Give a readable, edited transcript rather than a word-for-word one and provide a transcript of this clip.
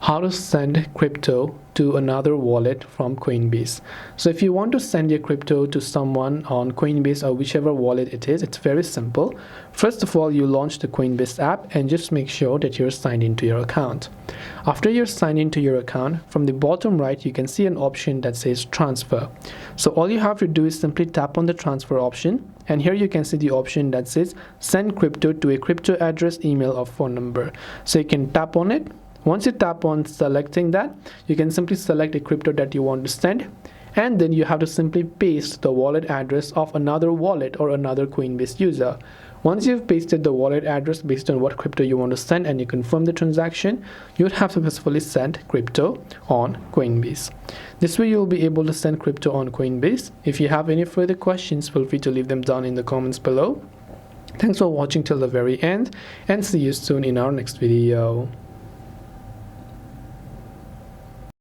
how to send crypto to another wallet from Coinbase. So if you want to send your crypto to someone on Coinbase or whichever wallet it is, it's very simple. First of all, you launch the Coinbase app and just make sure that you're signed into your account. After you're signed into your account, from the bottom right, you can see an option that says transfer. So all you have to do is simply tap on the transfer option, and here you can see the option that says send crypto to a crypto address, email, or phone number. So you can tap on it. Once you tap on selecting that, you can simply select a crypto that you want to send, and then you have to simply paste the wallet address of another wallet or another Coinbase user. Once you've pasted the wallet address based on what crypto you want to send and you confirm the transaction, you would have successfully sent crypto on Coinbase. This way you'll be able to send crypto on Coinbase. If you have any further questions, feel free to leave them down in the comments below. Thanks for watching till the very end, and see you soon in our next video.